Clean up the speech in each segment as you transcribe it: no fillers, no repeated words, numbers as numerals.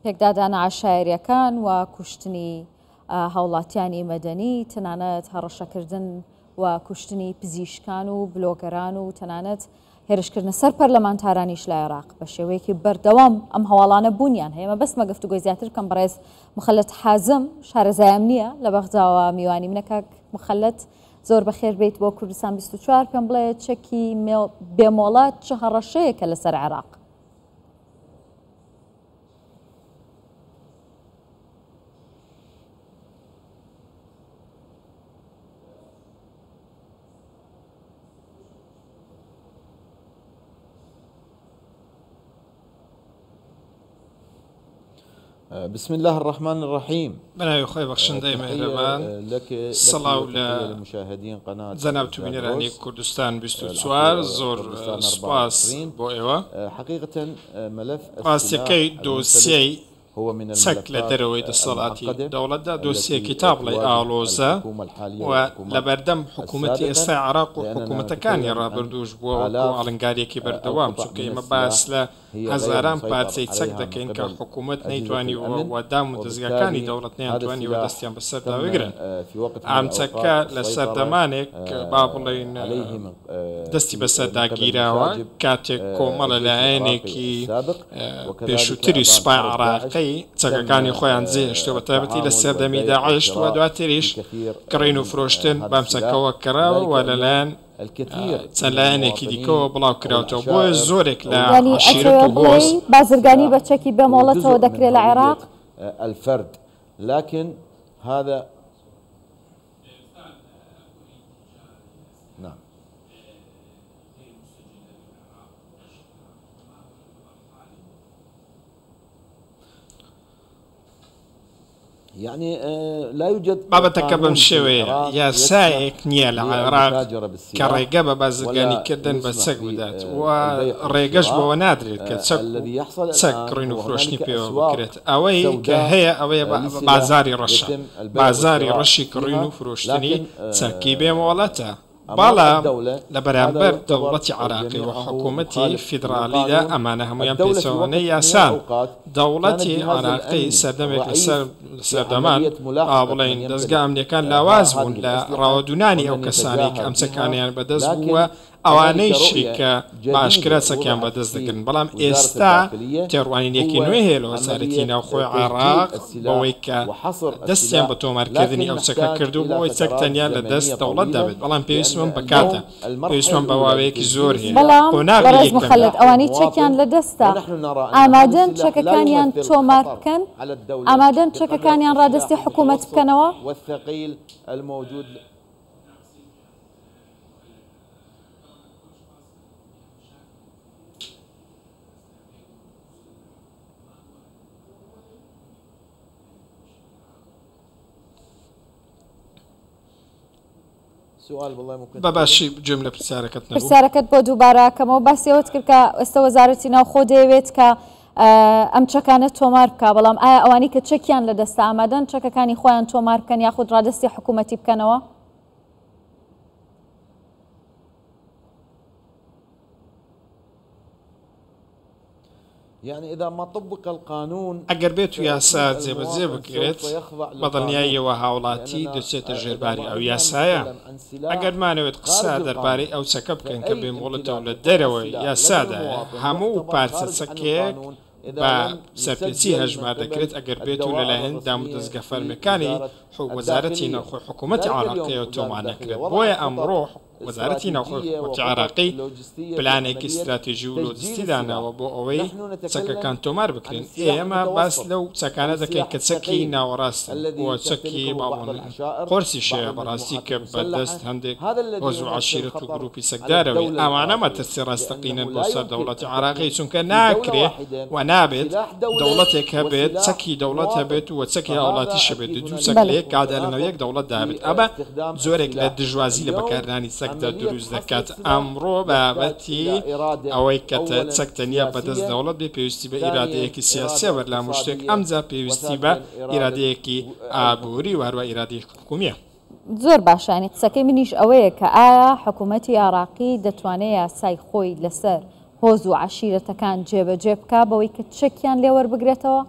پێکدادانە عشایریەکان و کوشتنی هاوڵاتیانی مەدەنی تەنانەت هەڕەشەکردن و کوشتنی پزیشکان و بلۆگەران و تەنانەت هێرشکردنە سەر پەرلەمانتارانیش لە عێراق بە شێوەیەکی بەردەوام ئەم هەواڵانە بوونیان هەیە. مەبەستمە گفتوگۆی زیاتر بکەم بەڕێز مخەلەت حازم شارەزایام نییە لە بەغداوە میوانی منە. کاک مخەلەت زۆر بەخێر بیت بۆ کوردستان 24 پێم بڵێ چەکی بێمۆڵات چه هەڕەشەیەکە لەسەر عێراق؟ بسم الله الرحمن الرحيم. بناوی خۆی بەخشندەی مهرەبان سەڵاو لە جەناب توبینەرانی کوردستان 24 زۆر سپاس بۆ ئێوە. ڕاستیەکەی دۆسیەی چەک لە دەرەوەی دەسەڵاتی دەوڵەتدا دۆسیەکی تا بڵێ ئاڵۆزە و لە بەردەم حکوومەتی ئێستا عێراق و حکوومەتەکانی ڕابردوش بووە ئاڵنگاریەکی بەردەوام، چونکە ئێمە باس لە هەزاران پارچەی چەک دەکەین کە حکوومەت نەیتوانی وەدام و دەستگاکانی دەوڵەت نەیانتوانی و دەستیان بەسەردا بگرن. ئەم چەکە لە سەردەمانێک با بڵێن دەستی بەسەرداگیراوە کاتێک کۆمەڵە لایەنێکی پێشووتری سوپای عێراقی چەکەکانی خۆیان جێهێشتووە بە تایبەتی لە سەردەمی داعش و دواتریش کڕین و فرۆشتن بەم چەکەوە کراوە و لەلایەن چەند لایەنێکی دیکەوە بڵاو کراوەوە. بۆیە زۆرێک لە عشیرەت و هۆز بازرگانی بە چەکی بێمۆڵەتەوە دەکرێت لە عێراق. الفرد لكن هذا نعم يعني لا يوجد بابەتەکە بەم شێوەیە یاسایەک نییە لە عێراق کە ڕێگە بە بازرگانیکردن بە چەک بدات و ڕێگەش بەوە نادرێت کە چەک ڕین و فرۆشتنی پێوە بکرێت. ئەوەی کە هەیە ئەوەیە بازاری ڕەشە، بازاری ڕەشی کڕین و فرۆشتنی چەکی بێمۆڵەتە. بەڵام لە بەرامبەر دەوڵەتی عێراقی و حکوومەتی فیدرالیدا ئەمانە هەمویان پێچەوانەی یاسان. دەوڵەتی عێراقی سەردەمێک لەسەر سەردەمان بڵێن دەستگا ئەمنیەکان لاواز بوون لە ڕاوەدونانی ئەو کەسانی کە ئەم چەکانیان بەدەست بووە ئەوانەیشی کە باشکرا چەکیان بەدەست دەگرن. بەڵام ئێستا تێڕوانینێکی نوێ هەیە لە وەزارەتی ناوخۆی عێراق بەوەی کە دەستیان بە تۆمارکردنی ئەو چەکە کردو بۆی چەک تەنیا لە دەست دەوڵەت دەبێت. بەڵام پێویستمان بکاتە پێویستمان بە واوەیەکی زۆر هەیە. بەڵام مخەلەت ئەوانەی چەکیان لە دەستە ئامادەن چەکەکانیان تۆمار بکەن، ئامادەن چەکەکانیان ڕادەستی حکوومەت بکەنەوە. بەباشی جملە پرسیارەکەت بۆ دووبارەکەمەوە باسیەوەت کرد کە ئێستا وەزارەتی ناوخۆ دەیەوێت کە ئەم چەکانە تۆمار بکە، بەڵام ئایا ئەوانی کە چەکیان لە دەستە ئامادەن چەکەکانی خۆیان تۆمار بکەن یاخود ڕادستی حکوومەتی بکەنەوە؟ يعني إذا ما طبق القانون ئەگەر بێت و یاسا جێبەجێ بکرێت بەدڵنیاییەوە هاوڵاتی دەچێتە ژێرباری ئەو یاسایە. ئەگەرمانەوێت قسە دەربارەی ئەو چەکە بکەین کە بێمۆڵەتەوە لە دەرەوەی یاسادایە هەموو پارچە چەکێک بە سەرپێچی هەژمار دەکرێت ئەگەر بێت و لەلایەن دام و دەستگە فەرمیەکانی وەزارەتی ناوخۆی حکوومەتی عێراقیەوە تۆمار نەکرێت. بۆیە ئەمڕۆ وەزارەتی ناوخۆی حکوومەتی عێراقی پلانێکی استراتیژی و لۆجستیک داناوە بۆ ئەوەی چەکەکان تۆمار بکرێن. ئێمە باس لەو چەکانە دەکەین کە چەکی ناوەڕاستن و چەکی قۆرسی شەیە بەڕاستی کە بەدەست هەندێک هۆز و عەشیرەت و گروپی سەکدارەوەی ئەمانە مەترسی ڕاستەقینن بۆ سەر دەوڵەتی عێراقی، چونکە ناکرێ و نابێت دەوڵەتێک هەبێت چەکی دەوڵەت هەبێت و چەکی هاوڵاتیش هەبێت دوو چەک لە یەک کادا لەنەوە یەک دەوڵەت دابێت. ئەمە زۆرێک لە دژوازی لە بەکارهێنانی چەکدا دروست دەکات. ئەمڕۆ بابەتی ئەوەی کە چەک تەنیا بەدەست دەوڵەت بێ پێویستی بە ئیرادەیەکی سیاسیە بەرلام شتێک، ئەمجا پێویستی بە ئیرادەیەکی ئابووری و هەروە ئیرادەیەکی حکوومیە. زۆر باشانی قسەکەی منیش ئەوەیە کە ئایا حکوومەتی عێراقی دەتوانێت یاسای خۆی لەسەر هۆز و عەشیرەتەکان جێبەجێ بکا بەوەی کە چەکیان لێوەربگرێتەوە؟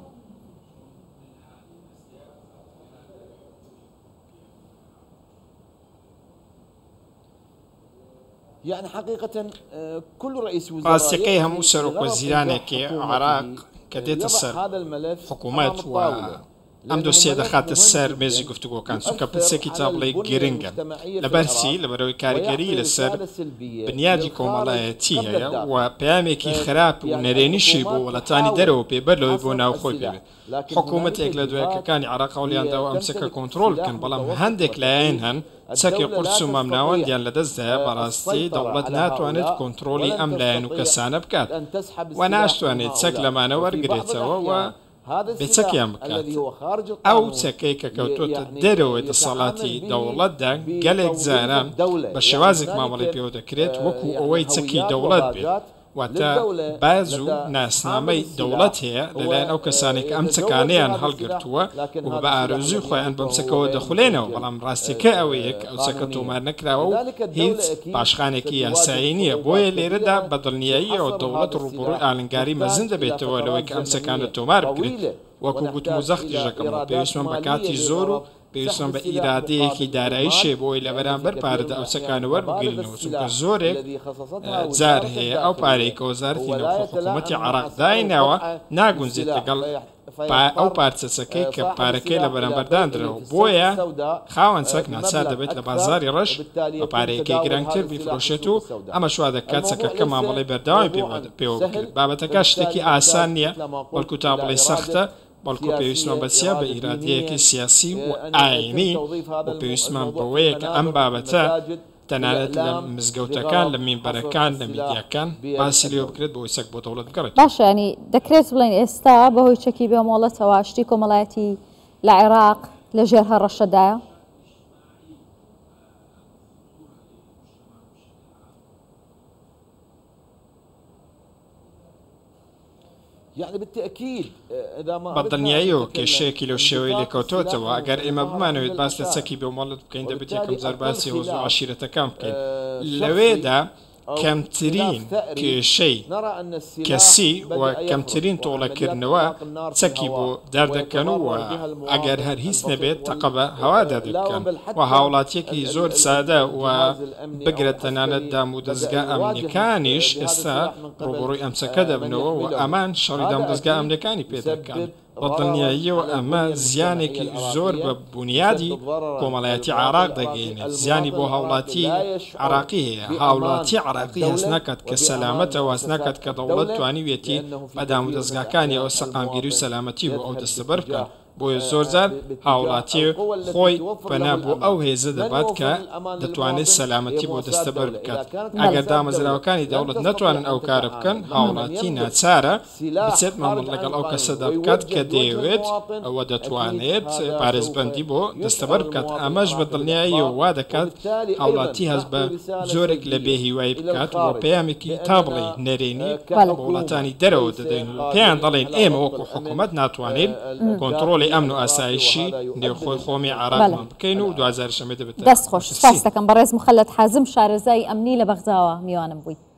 يعني حقيقة كل رئيس وزراء ڕاستیەکەی هەموو سەرۆک وەزیرانێکی عێراق کە دێتە سەر حکوومەت و ئەم دۆسیە دەخاتە سەر مێزی گفتوگۆکان چونکە پرسێکی تابڵی گرنگە لەبەرچی لەبەرەوەی کاریگەری لەسەر بنیادی کۆمەڵایەتی هەیە و پەیامێکی خراپ و نەرێنیشی بۆ وڵاتانی دەرەوە پێبەر لەوەی بۆ ناوخۆی بێت حکوومەتێک لە دوایەکەکانی عێراق هەوڵیانداوە ئەم چەکە کۆنتڕۆڵ بکەن بەڵام هەندێک لایەن هەن چەکی قورس و مامناوەندیان لەدەستدایە بەڕاستی دەوڵەت ناتوانێت کۆنتڕۆلی ئەم لایەن و کەسانە بکات و ناشتوانێت چەک لەمانە وەرگێتەوە و بێچەکیان بکات ئەو چەکەی کە کەوتۆتە دەرەوەی دەسەڵاتی دەوڵەتدا گەلێک جاران بە شێوازێک مامەڵی پێوە دەکرێت وەکو ئەوەی چەکی دەوڵەت بێت واتە باز و ناسنامەی دەوڵەت هەیە لەلایەن ئەو کەسانێک ئەم چەکانەیان هەڵگرتووە و بە ئارەزوی خۆیان بەم چەکەوە دەخولێنەوە بەڵام ڕاستیەکە ئەوەیە ئەو چەکە تۆمار نەکراوە و هیچ پاشخانێکی یاسایی نییە بۆیە لێرەدا بە دڵنیاییەوە دەوڵەت ڕوبڕووی ئالنگاری مەزن دەبێتەوە لەوەی کە ئەم چەکانە تۆمار بکرێت وەکو گوتم و زەختی ژەکەم پێویستمان بە کاتی زۆر و پێویستم بە ئیرادەیەکی دارایی شێ بۆی لە بەرامبەر پارەدا ئەو چەکانە وەربگرینەوە چونکە زۆرێک جار هەیە ئەو پارەی کە وەزارەتی نەوخۆ حکوومەتی عێراق دایناوە ناگونجێت لەگەڵ ئەو پارچەچەکەی کە پارەکەی لە بەرامبەردانرەوە بۆیە خاوەن چەک ناچار دەبێت لە بازاری ڕەش بە پارەیەکی گرنگتر بیفرۆشێت و ئەمە شوا دەکات چەکەکە مامەڵی بەرداوای پێوە بکرێت بابەتەکە شتێکی ئاسان نییە بەڵکو تا بڵێ سەختە بەڵکو پێویستمان بەچیا بە ئیرادەیەکی سیاسی و ئاینی و پێویستمان بەوەیە کە ئەم بابەتە تەنانەت لە مزگەوتەکان لە مینبەرەکان لە میدیاکان باسی لێ بکرێت بۆی چەک بۆ دەوڵەت بگەڕێت باشە ینی دەکرێت بڵێن ئێستا بەهۆی چەکی بێمۆڵەتەوە شتی کۆمەڵایەتی لە عێراق لە ژێر هەڕەشەدایە يعني بالتأكيد بەدڵنیاییەوە کێشەیەکی لەو شێوەی لێکەوتۆتەوە ئەگەر ئێمە بمانەوێت باس لە چەکی بێمۆڵەت بکەین دەبێت یەکەم جار باسی هۆز و عەشیرەتەکان بکەین لەوێدا کەمترین کێشەی کەسی و کەمترین تۆڵەکردنەوە چەکی بۆ دەردەکەن و ئەگەر هەر هیچ نەبێت تەقە بە هەوادا دەکەن و هاوڵاتیەکی زۆر سادە و بگرێت تەنانەت دام و دەستگا ئەمنیەکانیش ئێستا ڕوبڕووی ئەم چەکە دەبنەوە و ئەمان شەڕی دام دەستگا ئەمنیەکانی پێ دەکەن بەدڵنیاییەوە ئەمە زیانێکی زۆر بە بنیادی کۆمەڵایەتی عێراق دەگەێنێت زیانی بۆ هاوڵاتی عێراقی هەیە هاوڵاتی عێراقی هەست ناکات کە سەلامەتە واز ناکات کە دەوڵەت توانیوێتی بەدام و دەستگاکانی ئەو سەقامگیری و سەلامەتی بۆ ئەو دەستەبەر بکەن بۆیە زۆرجار هاوڵاتی خۆی پەنا بۆ ئەو هێزە دەبات کە دەتوانێت سەلامەتی بۆ دەستەبەر بکات ئەگەر دامەزراوەکانی دەوڵەت نەتوانن ئەو کارە بکەن هاوڵاتی ناچارە بچێت مامەڵ لەگەڵ ئەو کەسەدا بکات کە دەیەوێت ئەوە دەتوانێت پارێزبەندی بۆ دەستەبەر بکات ئەمەش بە دڵنیایی وا دەکات هاوڵاتی هەست بە جۆرێک لە بێهیوایی بکات و پەیامێکی تا بڵێ نەرێنی بە وڵاتانی دەرەوە دەدەین پێیان دەڵێن ئێمە وەکو حکوومەت ناتوانین کۆنتڕۆڵ ئەمن و ئاسایشی نێوخۆی خۆمی عێراقمان بکەین و 2000 دەبێت دەست خۆش سپاس دەکەم بەڕێز مخەلەت حازم شارەزای ئەمنی لە بەغزاوە میوانم بوویت.